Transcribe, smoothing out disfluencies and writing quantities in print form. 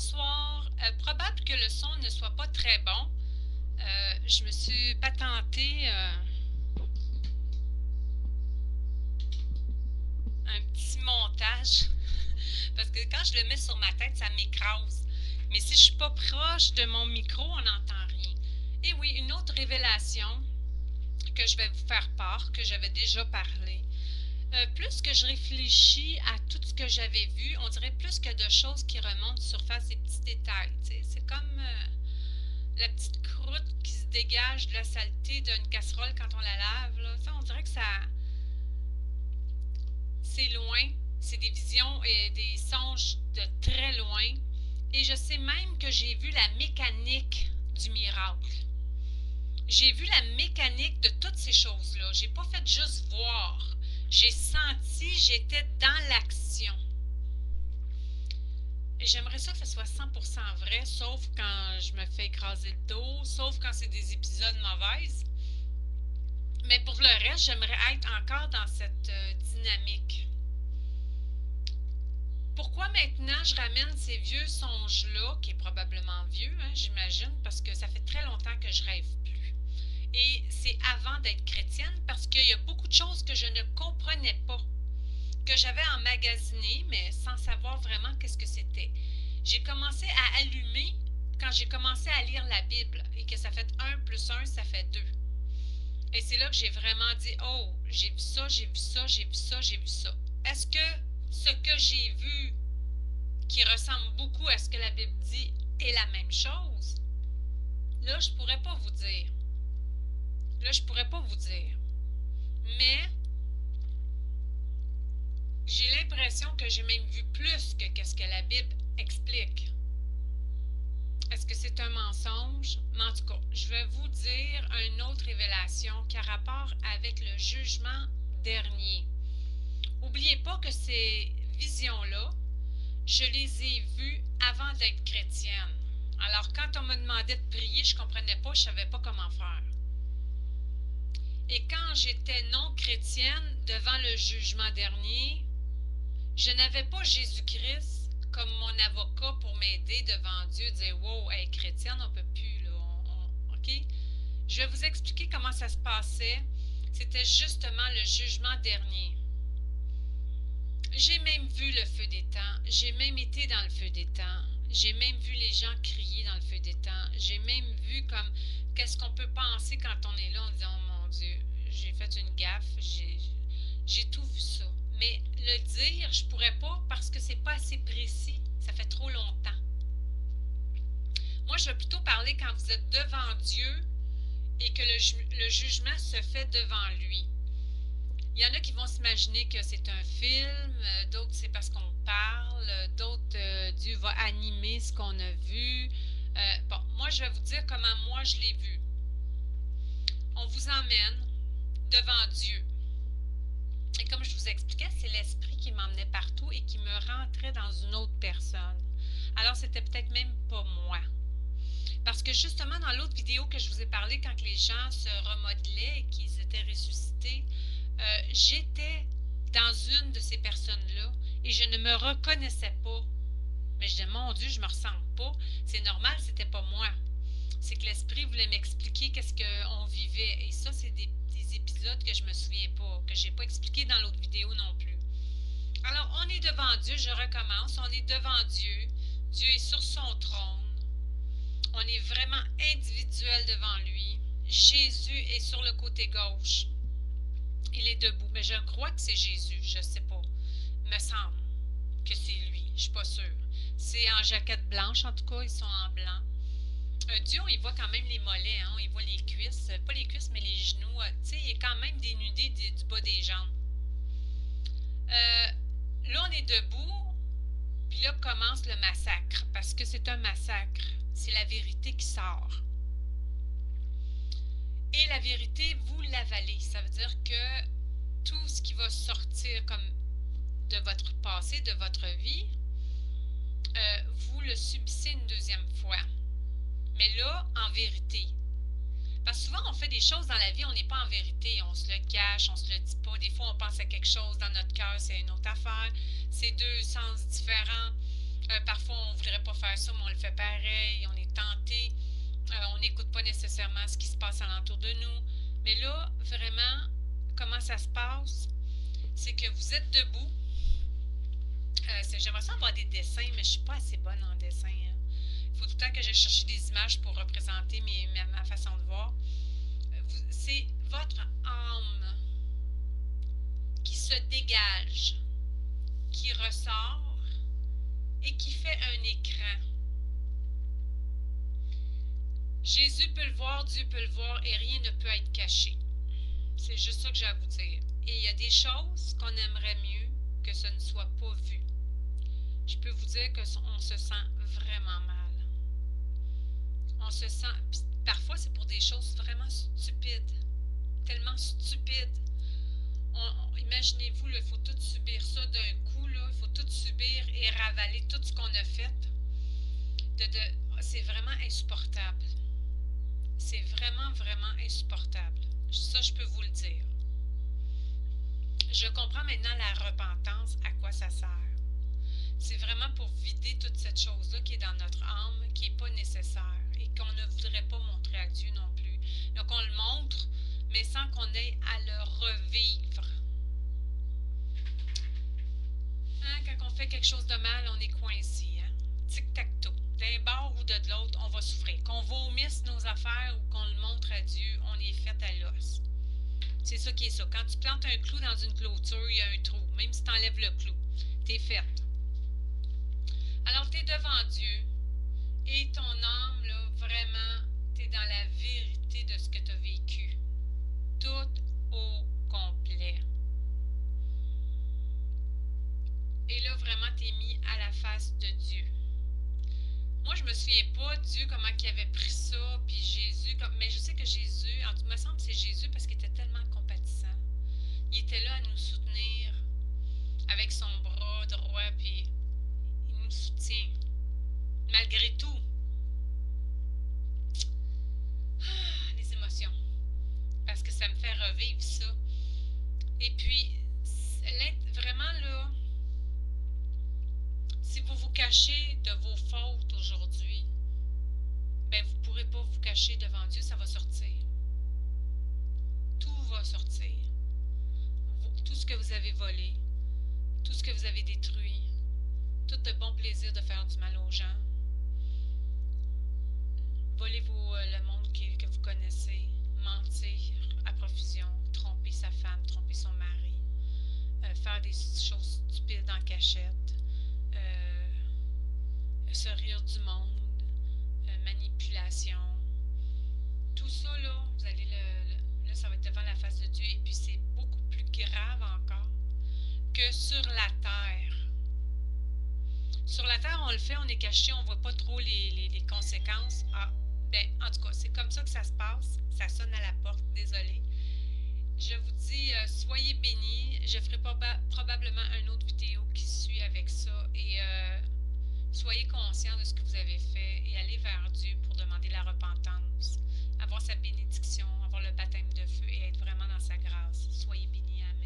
bonsoir. Probable que le son ne soit pas très bon. Je me suis patenté un petit montage parce que quand je le mets sur ma tête, ça m'écrase. Mais si je suis pas proche de mon micro, on n'entend rien. Et oui, une autre révélation que je vais vous faire part, que j'avais déjà parlé. Plus que je réfléchis à tout ce que j'avais vu, on dirait plus que de choses qui remontent surface, des petits détails. C'est comme la petite croûte qui se dégage de la saleté d'une casserole quand on la lave. Là. Ça, on dirait que c'est loin. C'est des visions et des songes de très loin. Et je sais même que j'ai vu la mécanique du miracle. J'ai vu la mécanique de toutes ces choses-là. J'ai pas fait juste voir. J'ai senti, j'étais dans l'action. Et j'aimerais ça que ce soit 100% vrai, sauf quand je me fais écraser le dos, sauf quand c'est des épisodes mauvaises. Mais pour le reste, j'aimerais être encore dans cette dynamique. Pourquoi maintenant je ramène ces vieux songes-là, qui est probablement vieux, hein, j'imagine, parce que ça fait très longtemps que je rêve plus. Et c'est avant d'être chrétienne, parce qu'il y a beaucoup de choses que je ne comprenais pas, que j'avais emmagasinées, mais sans savoir vraiment qu'est-ce que c'était. J'ai commencé à allumer quand j'ai commencé à lire la Bible, et que ça fait 1 plus 1, ça fait 2. Et c'est là que j'ai vraiment dit, oh, j'ai vu ça, j'ai vu ça, j'ai vu ça, j'ai vu ça. Est-ce que ce que j'ai vu, qui ressemble beaucoup à ce que la Bible dit, est la même chose? Là, je pourrais pas vous dire. Mais j'ai l'impression que j'ai même vu plus que qu'est-ce que la Bible explique. Est-ce que c'est un mensonge? Mais en tout cas, je vais vous dire une autre révélation qui a rapport avec le jugement dernier. N'oubliez pas que ces visions-là, je les ai vues avant d'être chrétienne. Alors, quand on me demandait de prier, je ne comprenais pas, je ne savais pas comment faire. Et quand j'étais non chrétienne, devant le jugement dernier, je n'avais pas Jésus-Christ comme mon avocat pour m'aider devant Dieu, dire « Wow, elle est chrétienne, on ne peut plus, là. OK? » Je vais vous expliquer comment ça se passait. C'était justement le jugement dernier. J'ai même vu le feu des temps. J'ai même été dans le feu des temps. J'ai même vu les gens crier dans le feu des temps. J'ai même vu comme qu'est-ce qu'on peut penser quand on est là en disant « Oh mon Dieu, j'ai fait une gaffe, j'ai tout vu ça. » Mais le dire, je pourrais pas parce que c'est pas assez précis. Ça fait trop longtemps. Moi, je vais plutôt parler quand vous êtes devant Dieu et que le jugement se fait devant lui. Il y en a qui vont s'imaginer que c'est un film, d'autres c'est parce qu'on parle, d'autres Dieu va animer ce qu'on a vu. Bon, moi je vais vous dire comment moi je l'ai vu. On vous emmène devant Dieu. Et comme je vous expliquais, c'est l'esprit qui m'emmenait partout et qui me rentrait dans une autre personne. Alors c'était peut-être même pas moi. Parce que justement dans l'autre vidéo que je vous ai parlé, quand les gens se remodelaient et qu'ils étaient ressuscités, j'étais dans une de ces personnes-là et je ne me reconnaissais pas. Mais je disais, mon Dieu, je me ressemble pas. C'est normal, c'était pas moi. C'est que l'esprit voulait m'expliquer qu'est-ce qu'on vivait. Et ça, c'est des épisodes que je me souviens pas, que j'ai pas expliqué dans l'autre vidéo non plus. Alors, on est devant Dieu, je recommence, on est devant Dieu. Dieu est sur son trône. On est vraiment individuel devant lui. Jésus est sur le côté gauche. Il est debout, mais je crois que c'est Jésus, je ne sais pas. Il me semble que c'est lui, je ne suis pas sûre. C'est en jaquette blanche, en tout cas, ils sont en blanc. Dieu, on y voit quand même les mollets, hein, on y voit les cuisses, pas les cuisses, mais les genoux. Tu sais, il est quand même dénudé du bas des jambes. Là, on est debout, puis là commence le massacre, parce que c'est un massacre. C'est la vérité qui sort. Et la vérité, vous l'avalez. Ça veut dire que tout ce qui va sortir comme de votre passé, de votre vie, vous le subissez une deuxième fois. Mais là, en vérité. Parce que souvent, on fait des choses dans la vie, on n'est pas en vérité. On se le cache, on se le dit pas. Des fois, on pense à quelque chose dans notre cœur, c'est une autre affaire. C'est deux sens différents. Parfois, on ne voudrait pas faire ça, mais on le fait pareil. On est tenté. On n'écoute pas nécessairement ce qui se passe alentour de nous. Mais là, vraiment, comment ça se passe? C'est que vous êtes debout. J'aimerais ça avoir des dessins, mais je ne suis pas assez bonne en dessin. Hein. Il faut tout le temps que j'aille chercher des images pour représenter ma façon de voir. C'est votre âme qui se dégage, qui ressort et qui fait un écran. Jésus peut le voir, Dieu peut le voir et rien ne peut être caché. C'est juste ça que j'ai à vous dire. Et il y a des choses qu'on aimerait mieux que ce ne soit pas vu. Je peux vous dire qu'on se sent vraiment mal. On se sent... Parfois, c'est pour des choses vraiment stupides. Tellement stupides. Imaginez-vous, il faut tout subir ça d'un coup. Il faut tout subir et ravaler tout ce qu'on a fait. C'est vraiment insupportable. C'est vraiment, vraiment insupportable. Ça, je peux vous le dire. Je comprends maintenant la repentance, à quoi ça sert. C'est vraiment pour vider toute cette chose-là qui est dans notre âme, qui n'est pas nécessaire et qu'on ne voudrait pas montrer à Dieu non plus. Donc, on le montre, mais sans qu'on ait à le revivre. Hein, quand on fait quelque chose de mal, on est coincé. Hein? Tic-tac-toe. D'un bord ou de l'autre, on va souffrir. Qu'on vomisse nos affaires ou qu'on le montre à Dieu, on est fait à l'os. C'est ça qui est ça. Quand tu plantes un clou dans une clôture, il y a un trou. Même si tu enlèves le clou, t'es fait. Alors, tu es devant Dieu et ton âme, là, vraiment, tu es dans la vérité de ce que tu as vécu. Tout au complet. Et là, vraiment, tu es mis à la face de Dieu. Moi, je me souviens pas, Dieu, comment il avait pris ça, puis Jésus, mais je sais que Jésus, il me semble que c'est Jésus parce qu'il était tellement compatissant. Il était là à nous soutenir avec son bras droit, puis il nous soutient. Malgré tout. Ah, les émotions. Parce que ça me fait revivre ça. Et puis, vraiment là, si vous vous cachez de vos fautes aujourd'hui, ben vous ne pourrez pas vous cacher devant Dieu, ça va sortir. Tout va sortir. Tout ce que vous avez volé, tout ce que vous avez détruit, tout le bon plaisir de faire du mal aux gens. Voler le monde que vous connaissez, mentir à profusion, tromper sa femme, tromper son mari, faire des choses stupides en cachette, se rire du monde, manipulation. Tout ça, là, vous allez là, ça va être devant la face de Dieu. Et puis, c'est beaucoup plus grave encore que sur la terre. Sur la terre, on le fait, on est caché, on ne voit pas trop les conséquences. Ah, ben, en tout cas, c'est comme ça que ça se passe. Ça sonne à la porte, désolé. Je vous dis, soyez bénis. Je ferai probablement une autre vidéo qui suit avec ça. Et soyez conscients de ce que vous avez fait et allez vers Dieu pour demander la repentance, avoir sa bénédiction, avoir le baptême de feu et être vraiment dans sa grâce. Soyez bénis. Amen.